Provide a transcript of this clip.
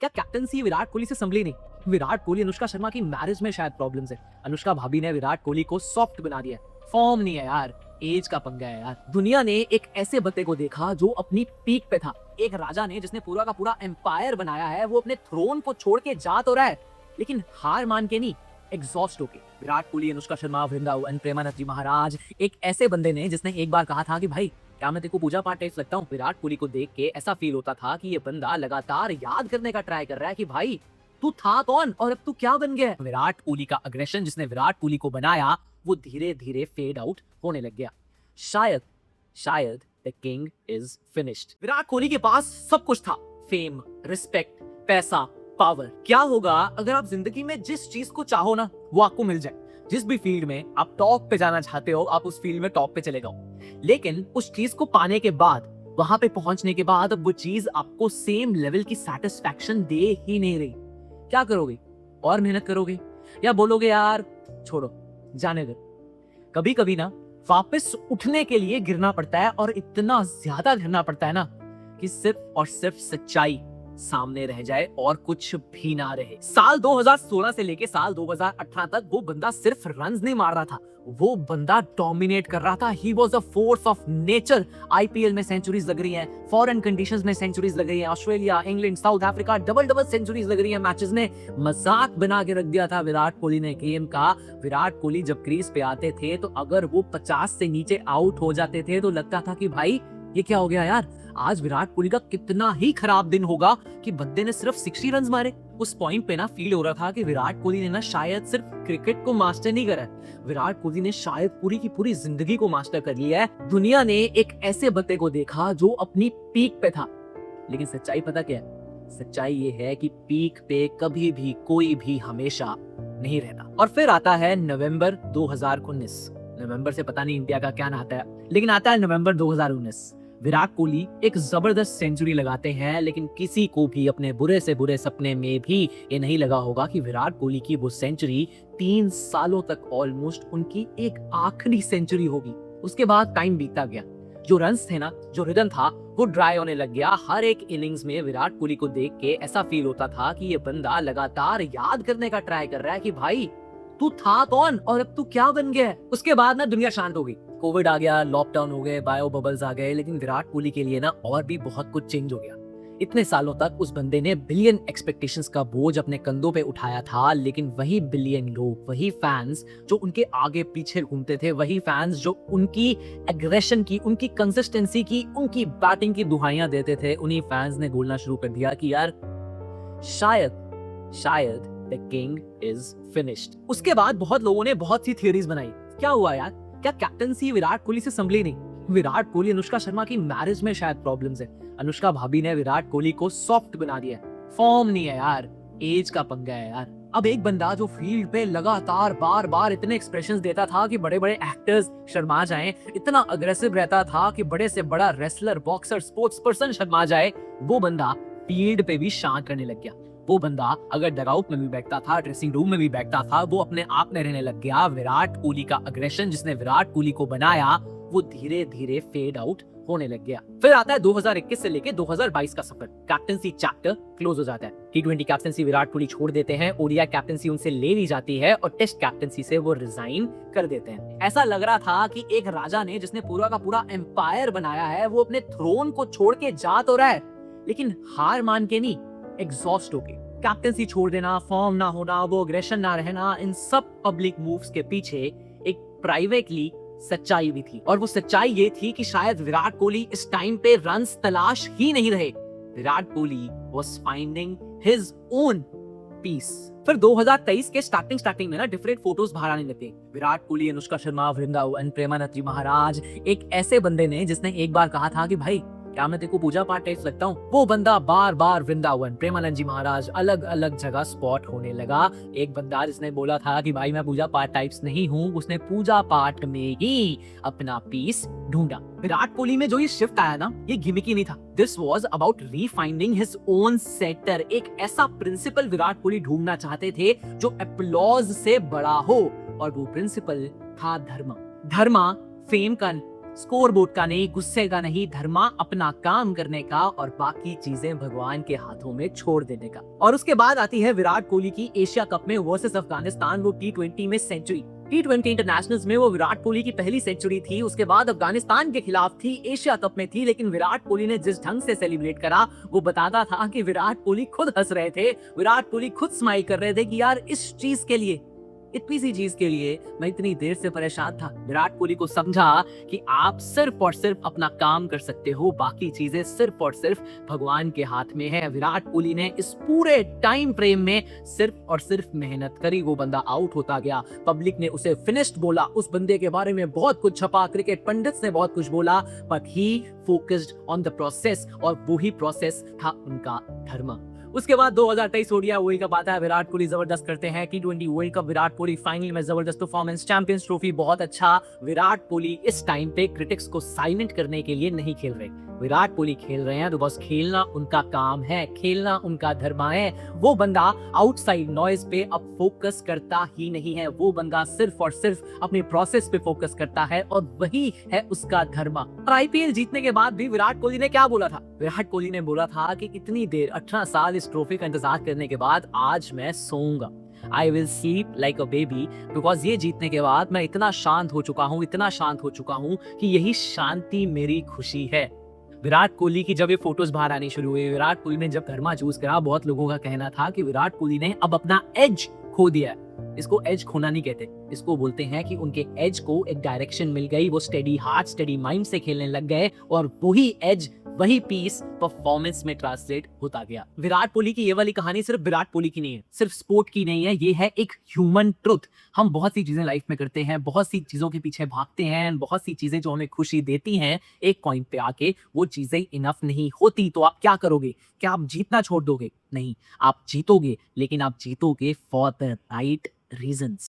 क्या कैप्टनसी विराट कोहली से संभली नहीं? विराट कोहली अनुष्का शर्मा की मैरिज में शायद प्रॉब्लम्स है। अनुष्का भाभी ने विराट कोहली को सॉफ्ट बना दिया है। फॉर्म नहीं है यार, एज का पंगा है यार। दुनिया ने एक ऐसे बंदे को देखा जो अपनी पीक पे था। एक राजा ने जिसने पूरा का पूरा एम्पायर बनाया है, वो अपने थ्रोन को छोड़ के जा तो रहा है, लेकिन हार मान के नहीं, एग्जॉस्ट होके। विराट कोहली, अनुष्का शर्मा, वृंदावन, प्रेमानंद जी महाराज, एक ऐसे बंदे ने जिसने एक बार कहा था कि भाई क्या मैं तेरे को पूजा पाठ टाइप लगता हूँ। विराट कोहली को देख के ऐसा फील होता था कि ये बंदा लगातार याद करने का ट्राई कर रहा है कि भाई तू था कौन और अब तू क्या बन गया। विराट कोहली का अग्रेशन जिसने विराट कोहली को बनाया, वो धीरे धीरे फेड आउट होने लग गया। शायद शायद the king is finished. Virat Kohli के पास सब कुछ था, फेम, रिस्पेक्ट, पैसा, पावर। क्या होगा अगर आप जिंदगी में जिस चीज को चाहो ना, वो आपको मिल जाए। जिस भी फील्ड में आप टॉप पे जाना चाहते हो, आप उस फील्ड में टॉप पे चले जाओ, लेकिन उस चीज को पाने के बाद, वहां पे पहुंचने के बाद, अब वो चीज आपको सेम लेवल की सेटिस्फैक्शन दे ही नहीं रही। क्या करोगे? और मेहनत करोगे या बोलोगे यार छोड़ो, जाने दो? कभी कभी ना वापस उठने के लिए गिरना पड़ता है, और इतना ज्यादा गिरना पड़ता है ना कि सिर्फ और सिर्फ सच्चाई सामने रह जाए और कुछ भी ना रहे। साल 2016 से लेके साल 2018 तक वो बंदा सिर्फ रन्स नहीं मार रहा था, वो बंदा डोमिनेट कर रहा था। He was a force of nature. IPL में सेंचुरीज लग रही हैं, फॉरेन कंडीशंस में सेंचुरीज लग रही हैं, Australia, England, South Africa, double double centuries लग रही हैं। मैचेस ने मजाक बना के रख दिया था विराट कोहली ने गेम का। विराट कोहली जब क्रीज पे आते थे तो अगर वो 50 से नीचे आउट हो जाते थे तो लगता था कि भाई ये क्या हो गया यार, आज विराट कोहली का कितना ही खराब दिन होगा कि बंदे ने सिर्फ 60 रन मारे। उस पॉइंट पे ना फील हो रहा था कि विराट कोहली ने ना शायद सिर्फ क्रिकेट को मास्टर नहीं करा, विराट कोहली ने शायद पूरी की पूरी जिंदगी को मास्टर कर लिया है। दुनिया ने एक ऐसे बंदे को देखा जो अपनी पीक पे था, लेकिन सच्चाई पता क्या है? सच्चाई ये है कि पीक पे कभी भी कोई भी हमेशा नहीं रहता। और फिर आता है नवंबर 2019। नवंबर से पता नहीं इंडिया का क्या नाता है, लेकिन आता है नवंबर 2019। विराट कोहली एक जबरदस्त सेंचुरी लगाते हैं, लेकिन किसी को भी अपने बुरे से बुरे सपने में भी ये नहीं लगा होगा कि विराट कोहली की वो सेंचुरी 3 सालों तक ऑलमोस्ट उनकी एक आखिरी सेंचुरी होगी। उसके बाद टाइम बीतता गया, जो रन्स थे ना, जो रिदम था, वो ड्राई होने लग गया। हर एक इनिंग्स में विराट कोहली को देख के ऐसा फील होता था कि ये बंदा लगातार याद करने का ट्राई कर रहा है कि भाई तू था कौन और अब तू क्या बन गया है। उसके बाद ना दुनिया शांत हो गई, कोविड आ गया, लॉकडाउन हो गए, बायो बबल्स आ गए, लेकिन विराट कोहली के लिए ना और भी बहुत कुछ चेंज हो गया। इतने सालों तक उस बंदे ने बिलियन एक्सपेक्टेशंस का बोझ अपने कंधों पे उठाया था, लेकिन वही बिलियन लोग, वही फैंस जो उनके आगे पीछे घूमते थे, वही फैंस जो उनकी एग्रेशन की, उनकी कंसिस्टेंसी की, उनकी बैटिंग की दुहाइयां देते थे, उन्हीं फैंस ने बोलना शुरू कर दिया कि यार शायद द किंग इज फिनिश्ड। उसके बाद बहुत लोगों ने बहुत सी थियरीज बनाई। क्या हुआ यार, क्या कैप्टनसी विराट कोहली से संभली नहीं? विराट कोहली अनुष्का शर्मा की मैरिज में शायद प्रॉब्लम्स है। अनुष्का भाभी ने विराट कोहली को सॉफ्ट बना दिया है। फॉर्म नहीं है यार, एज का पंगा है यार। अब एक बंदा जो फील्ड पे लगातार बार बार इतने एक्सप्रेशंस देता था कि बड़े बड़े एक्टर्स शर्मा जाएं, इतना अग्रेसिव रहता था कि बड़े से बड़ा wrestler, boxer, sports person Sharma जाए, वो बंदा फील्ड पे भी शांत करने लग गया। वो बंदा अगर डगआउट में भी बैठता था, ड्रेसिंग रूम में भी बैठता था, वो अपने आप में रहने लग गया। विराट कोहली का अग्रेशन जिसने विराट कोहली को बनाया, वो धीरे धीरे फेड आउट होने लग गया। फिर आता है 2021 से लेके 2022 का सफर। कैप्टनसी चैप्टर क्लोज हो जाता है। टी20 कैप्टनसी विराट कोहली छोड़ देते हैं, ओडीआई कैप्टनसी उनसे ले ली जाती है, और टेस्ट कैप्टनसी से वो रिजाइन कर देते हैं। ऐसा लग रहा था कि एक राजा ने जिसने पूरा का पूरा एम्पायर बनाया है, वो अपने थ्रोन को छोड़ के जा तो रहा है, लेकिन हार मान के नहीं, एग्जॉस्ट होके। कैप्टनसी छोड़ देना, फॉर्म ना होना, वो अग्रेशन ना रहना, इन सब पब्लिक मूव्स के पीछे एक प्राइवेटली सच्चाई भी थी, और वो सच्चाई ये थी कि शायद विराट कोहली इस टाइम पे रन्स तलाश ही नहीं रहे। Virat Kohli was finding his own peace. फिर 2023 के स्टार्टिंग में ना डिफरेंट फोटोज बाहर आने लगे। विराट कोहली, अनुष्का शर्मा, वृंदावन, प्रेमानंद जी महाराज, एक ऐसे बंदे ने जिसने एक बार कहा था कि भाई क्या मैं तेरे को पूजा पाठ टाइप लगता हूँ। वो बंदा बार बार वृंदावन, प्रेमानंद जी महाराज, अलग अलग जगह स्पॉट होने लगा। एक बंदा जिसने बोला था कि भाई मैं पूजा पाठ टाइप्स नहीं हूँ, उसने पूजा पाठ में ही अपना पीस ढूंढा। विराट कोहली में जो ये शिफ्ट आया ना, ये गिमिकी नहीं था। This was about redefining his own sector. एक ऐसा प्रिंसिपल विराट कोहली ढूंढना चाहते थे जो अपलॉज से बड़ा हो, और वो प्रिंसिपल था धर्म। धर्म फेम का स्कोर बोर्ड का नहीं, गुस्से का नहीं, धर्मा अपना काम करने का और बाकी चीजें भगवान के हाथों में छोड़ देने का। और उसके बाद आती है विराट कोहली की एशिया कप में वर्सेस अफगानिस्तान, वो T20 में सेंचुरी। T20 इंटरनेशनल्स में वो विराट कोहली की पहली सेंचुरी थी, उसके बाद अफगानिस्तान के खिलाफ थी, एशिया कप में थी, लेकिन विराट कोहली ने जिस ढंग से सेलिब्रेट करा वो बताता था कि विराट कोहली खुद हंस रहे थे, विराट कोहली खुद स्माइल कर रहे थे कि यार इस चीज के लिए, इतनी सी चीज के लिए मैं इतनी देर से परेशान था। विराट कोहली को समझा कि आप सिर्फ और सिर्फ अपना काम कर सकते हो, बाकी चीजें सिर्फ और सिर्फ भगवान के हाथ में है। विराट कोहली ने इस पूरे टाइम फ्रेम में सिर्फ और सिर्फ मेहनत करी, वो बंदा आउट होता गया, पब्लिक ने उसे फिनिश्ड बोला, उस बंदे के बारे में बहुत कुछ छपा, क्रिकेट पंडित्स ने बहुत कुछ बोला, but he focused on the process, और वही प्रोसेस था उनका धर्म। उसके बाद 2023 ओडीआई वर्ल्ड कप आता है, विराट कोहली जबरदस्त करते हैं T20 world cup, Virat Kohli final में जबरदस्त परफॉर्मेंस, चैंपियंस ट्रॉफी बहुत अच्छा। विराट कोहली इस टाइम पे क्रिटिक्स को साइलेंट करने के लिए नहीं खेल रहे, विराट कोहली खेल रहे हैं तो बस खेलना उनका काम है, खेलना उनका धर्म है। वो बंदा आउटसाइड नॉइज पे अब फोकस करता ही नहीं है, वो बंदा सिर्फ और सिर्फ अपने प्रोसेस पे फोकस करता है और वही है उसका धर्म। और आईपीएल जीतने के बाद भी विराट कोहली ने क्या बोला था? विराट कोहली ने बोला था कि इतनी देर 18 साल इस ट्रॉफी का इंतजार करने के बाद आज मैं सोऊंगा, I will sleep like a baby, because ये जीतने के बाद मैं इतना शांत हो चुका हूँ, इतना शांत हो चुका हूँ कि यही शांति मेरी खुशी है। विराट कोहली की जब ये फोटोज बाहर आनी शुरू हुई, विराट कोहली ने जब धर्मा चूज करा, बहुत लोगों का कहना था कि विराट कोहली ने अब अपना एज खो दिया है। इसको एज खोना नहीं कहते, इसको बोलते हैं कि उनके एज को एक डायरेक्शन मिल गई, वो स्टेडी हार्ट स्टेडी माइंड से खेलने लग गए और वही एज, वही पीस परफॉर्मेंस में ट्रांसलेट होता गया। विराट कोहली की ये वाली कहानी सिर्फ विराट कोहली की नहीं है, सिर्फ स्पोर्ट की नहीं है, ये है एक ह्यूमन ट्रुथ। हम बहुत सी चीजें लाइफ में करते हैं, बहुत सी चीजों के पीछे भागते हैं, बहुत सी चीजें जो हमें खुशी देती हैं, एक पॉइंट पे आके वो चीजें इनफ नहीं होती, तो आप क्या करोगे? क्या आप जीतना छोड़ दोगे? नहीं, आप जीतोगे, लेकिन आप जीतोगे फॉर द राइट रीजंस।